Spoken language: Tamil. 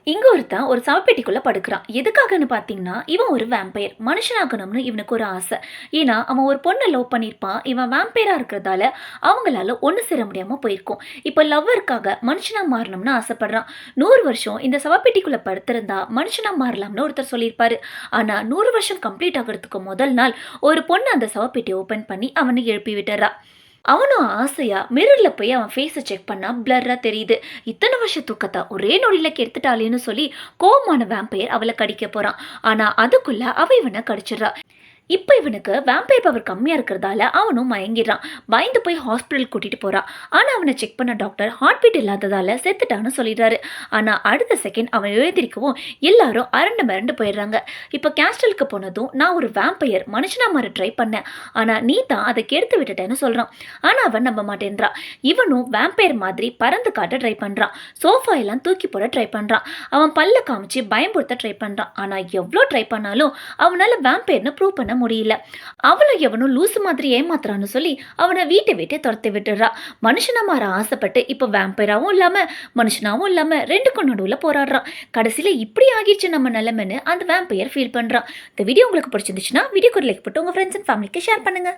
இங்க ஒருத்தன் ஒரு சவப்பெட்டிக்குள்ள படுக்கிறான். எதுக்காகன்னு பார்த்தீங்கன்னா, இவன் ஒரு வேம்பயர். மனுஷனாகணும்னு இவனுக்கு ஒரு ஆசை. ஏன்னா, அவன் ஒரு பொண்ண லவ் பண்ணியிருப்பான். இவன் வேம்பயரா இருக்கிறதால, அவங்களால ஒண்ணு சேர முடியாம போயிருக்கும். இப்ப லவ்வருக்காக மனுஷனா மாறணும்னு ஆசைப்படுறான். 100 வருஷம் இந்த சவப்பெட்டிக்குள்ள படுத்திருந்தா, மனுஷனா மாறலாம்னு ஒருத்தர் சொல்லியிருப்பாரு. ஆனா, 100 வருஷம் கம்ப்ளீட் ஆகுறதுக்கு முதல் நாள், ஒரு பொண்ணு அந்த சவப்பெட்டிய ஓப்பன் பண்ணி அவன எழுப்பி விட்டுர்றா. அவனும் ஆசையா மிரர்ல போய் அவன் ஃபேஸ செக் பண்ணா பிளர்ரா தெரியுது. இத்தன வருஷ தூக்கத்த ஒரே நொடியில கெடுத்துட்டாளேன்னு சொல்லி கோவமான வேம்பயர் அவள கடிக்க போறான். ஆனா அதுக்குள்ள அவ இவன கடிச்சிடுறா. இப்ப இவனுக்கு வேம்பயர் பவர் கம்மியா இருக்கிறதால அவனும் மயங்கிடுறான். பயந்து போய் ஹாஸ்பிட்டல் கூட்டிட்டு போறான். ஆனா அவனை செக் பண்ண டாக்டர் ஹார்ட் பீட் இல்லாததால செத்துட்டான்னு சொல்லிடுறாரு. ஆனா அடுத்த செகண்ட் அவன் எழுந்திருக்கவும் எல்லாரும் அரண்டு மிரண்டு போயிடுறாங்க. இப்ப கேஸ்டலுக்கு போனதும் நான் ஒரு வேம்பயர் மனுஷனா மாற ட்ரை பண்ணேன். ஆனா நீ தான் அதை கெடுத்து விட்டுட்டேன்னு சொல்றான். ஆனா அவன் நம்ப மாட்டேன்றான். இவனும் வேம்பயர் மாதிரி பறந்து காட்ட ட்ரை பண்றான். சோஃபா எல்லாம் தூக்கி போட ட்ரை பண்றான். அவன் பல்ல காமிச்சு பயம்படுத்த ட்ரை பண்றான். ஆனா எவ்வளோ ட்ரை பண்ணாலும் அவனால வேம்பயர்னு ப்ரூவ் பண்ண முடியல. அவளை எவனும் லூசு மாதிரி ஏமாத்துறான்னு சொல்லி அவனை வீட்டை விட்டு துரத்தி விட்டுறா. மனுஷனா மாற ஆசைப்பட்டு இப்ப வேம்பயராவும் இல்லாம மனுஷனாவும் இல்லாம ரெண்டுக்கும் நடுவுல போராடுறான். கடைசியில இப்படி ஆகிடுச்சு நம்ம நிலைமைன்னு அந்த வேம்பயர் ஃபீல் பண்றான். இந்த வீடியோ உங்களுக்கு பிடிச்சிருந்துச்சுன்னா வீடியோக்கு ஒரு லைக் போட்டு உங்க ஃப்ரெண்ட்ஸ் அண்ட் ஃபேமிலிக்கு ஷேர் பண்ணுங்க.